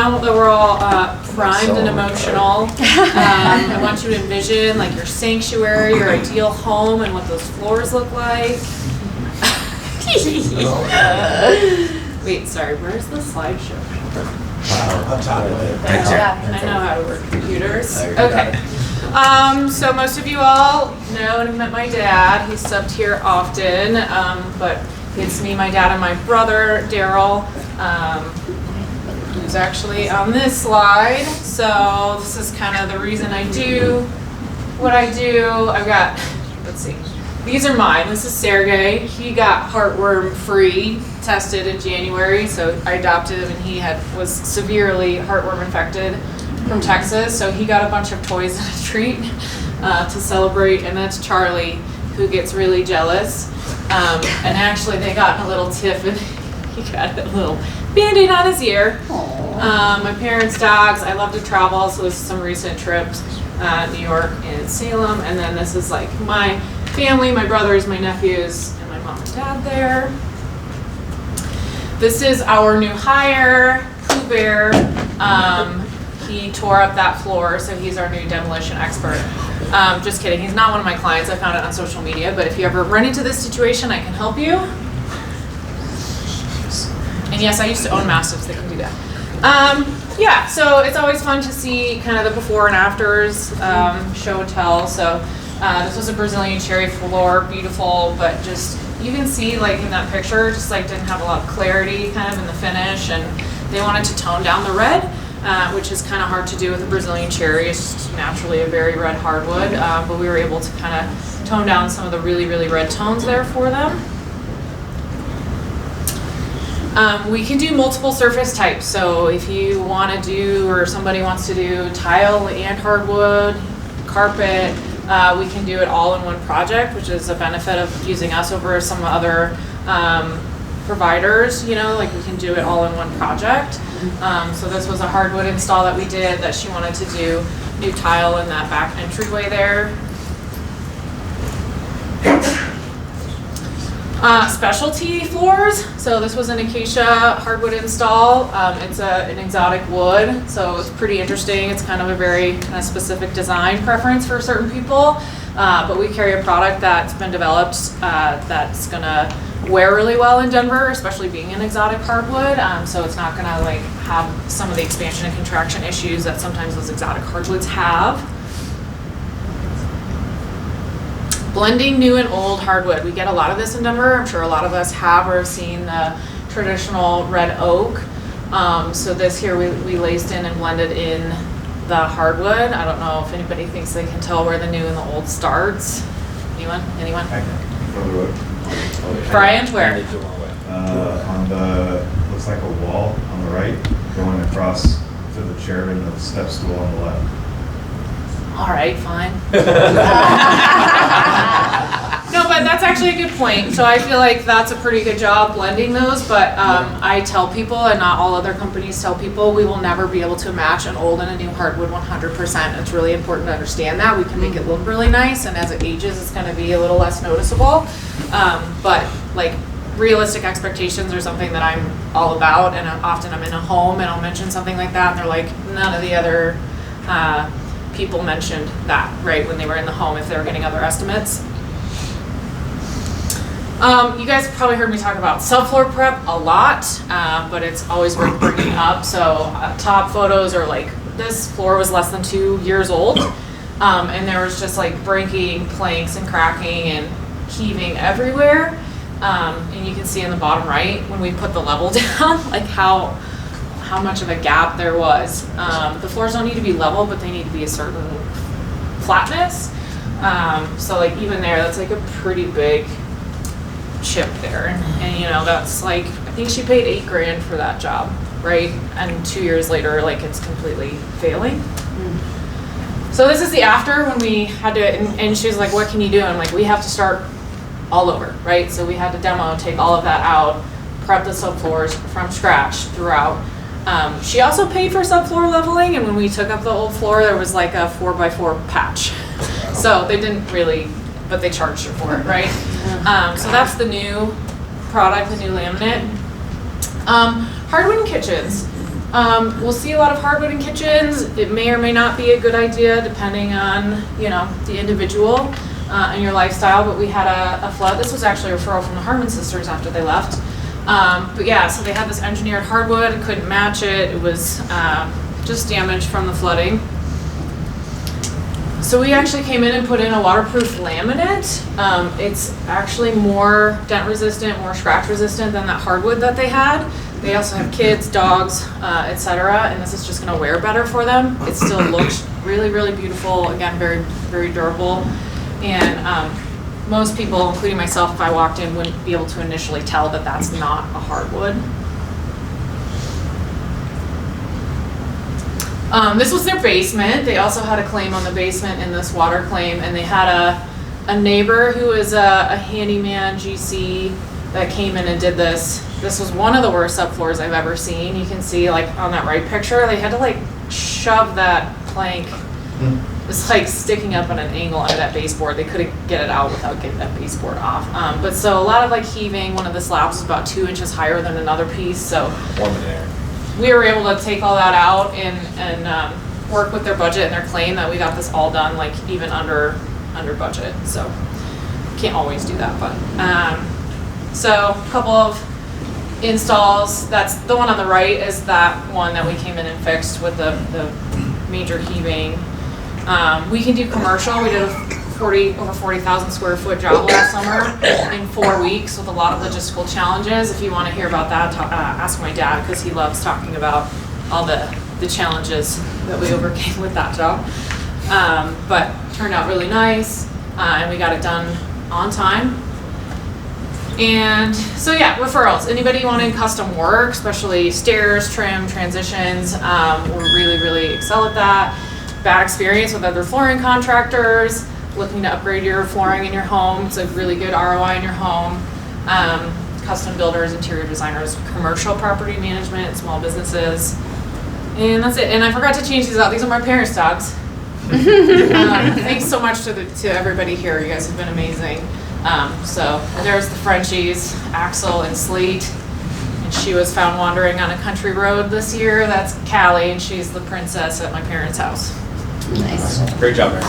now that we're all primed and emotional, I want you to envision like your sanctuary, your ideal home, and what those floors look like. Wait, sorry, where's the slideshow? On top of it. I know how to work computers. Okay. So most of you all know and have met my dad. He's subbed here often, but it's me, my dad, and my brother, Daryl, who's actually on this slide. So this is kind of the reason I do what I do. I've got, let's see, these are mine. This is Sergey. He got heartworm-free, tested in January, so I adopted him, and he was severely heartworm infected from Texas, so he got a bunch of toys and a treat to celebrate, and that's Charlie, who gets really jealous. And actually, they got in a little tiff, and he got a little Band-Aid on his ear. My parents' dogs. I love to travel, so this is some recent trips, New York and Salem, and then this is like my family, my brothers, my nephews, and my mom and dad there. This is our new hire, Pooh Bear. He tore up that floor, so he's our new demolition expert. Just kidding, he's not one of my clients. I found it on social media, but if you ever run into this situation, I can help you. And yes, I used to own Mastiffs that can do that. Yeah, so it's always fun to see kind of the before and afters, show and tell. So this was a Brazilian cherry floor, beautiful, but just, you can see like in that picture, just like didn't have a lot of clarity kind of in the finish, and they wanted to tone down the red, which is kind of hard to do with a Brazilian cherry. It's just naturally a very red hardwood, but we were able to kind of tone down some of the really, really red tones there for them. We can do multiple surface types, so if you want to do, or somebody wants to do tile and hardwood, carpet, we can do it all in one project, which is a benefit of using us over some other providers, you know, like we can do it all in one project. So this was a hardwood install that we did that she wanted to do new tile in that back entryway there. Specialty floors. So this was an acacia hardwood install. It's an exotic wood, so it's pretty interesting. It's kind of a very kind of specific design preference for certain people. But we carry a product that's been developed that's gonna wear really well in Denver, especially being an exotic hardwood. So it's not gonna like have some of the expansion and contraction issues that sometimes those exotic hardwoods have. Blending new and old hardwood. We get a lot of this in Denver. I'm sure a lot of us have or have seen the traditional red oak. So this here we laced in and blended in the hardwood. I don't know if anybody thinks they can tell where the new and the old starts. Anyone? Anyone? Brian, where? On the, looks like a wall on the right, going across to the chair and the step stool on the left. All right, fine. No, but that's actually a good point. So I feel like that's a pretty good job blending those, but I tell people, and not all other companies tell people, we will never be able to match an old and a new hardwood 100%. It's really important to understand that. We can make it look really nice, and as it ages, it's gonna be a little less noticeable. But like realistic expectations are something that I'm all about, and often I'm in a home and I'll mention something like that, and they're like, none of the other people mentioned that, right, when they were in the home, if they were getting other estimates. You guys have probably heard me talk about subfloor prep a lot, but it's always worth bringing up. So top photos are like, this floor was less than 2 years old, and there was just like breaking planks and cracking and heaving everywhere. And you can see in the bottom right, when we put the level down, like how much of a gap there was. The floors don't need to be level, but they need to be a certain flatness. So like even there, that's like a pretty big chip there. And you know, that's like, I think she paid $8,000 for that job, right? And 2 years later, like it's completely failing. So this is the after when we had to, and she was like, what can you do? And I'm like, we have to start all over, right? So we had to demo, take all of that out, prep the subfloors from scratch throughout. She also paid for subfloor leveling, and when we took up the old floor, there was like a 4x4 patch. So they didn't really, but they charged her for it, right? So that's the new product, the new laminate. Hardwood kitchens. We'll see a lot of hardwood in kitchens. It may or may not be a good idea depending on, you know, the individual and your lifestyle, but we had a flood. This was actually a referral from the Harmon sisters after they left. But yeah, so they had this engineered hardwood, couldn't match it. It was just damage from the flooding. So we actually came in and put in a waterproof laminate. It's actually more dent resistant, more scratch resistant than that hardwood that they had. They also have kids, dogs, etc. And this is just gonna wear better for them. It still looks really, really beautiful. Again, very, very durable. And most people, including myself, if I walked in, wouldn't be able to initially tell that that's not a hardwood. This was their basement. They also had a claim on the basement in this water claim, and they had a neighbor who is a handyman GC that came in and did this. This was one of the worst subfloors I've ever seen. You can see, like, on that right picture, they had to like shove that plank. It's like sticking up on an angle under that baseboard. They couldn't get it out without getting that baseboard off. But so a lot of like heaving. One of the slabs was about 2 inches higher than another piece. So we were able to take all that out and work with their budget and their claim that we got this all done, like even under budget. So can't always do that, but so a couple of installs. That's the one on the right is that one that we came in and fixed with the major heaving. We can do commercial. We did over 40,000 square foot job last summer in 4 weeks with a lot of logistical challenges. If you want to hear about that, ask my dad, because he loves talking about all the challenges that we overcame with that job. But turned out really nice, and we got it done on time. And so yeah, referrals. Anybody wanting custom work, especially stairs, trim, transitions, we really, really excel at that. Bad experience with other flooring contractors, looking to upgrade your flooring in your home. It's a really good ROI in your home. Custom builders, interior designers, commercial property management, small businesses. And that's it. And I forgot to change these out. These are my parents' dogs. Thanks so much to everybody here. You guys have been amazing. So there's the Frenchies, Axel and Sleet. And she was found wandering on a country road this year. That's Callie, and she's the princess at my parents' house. Nice. Great job, Erin.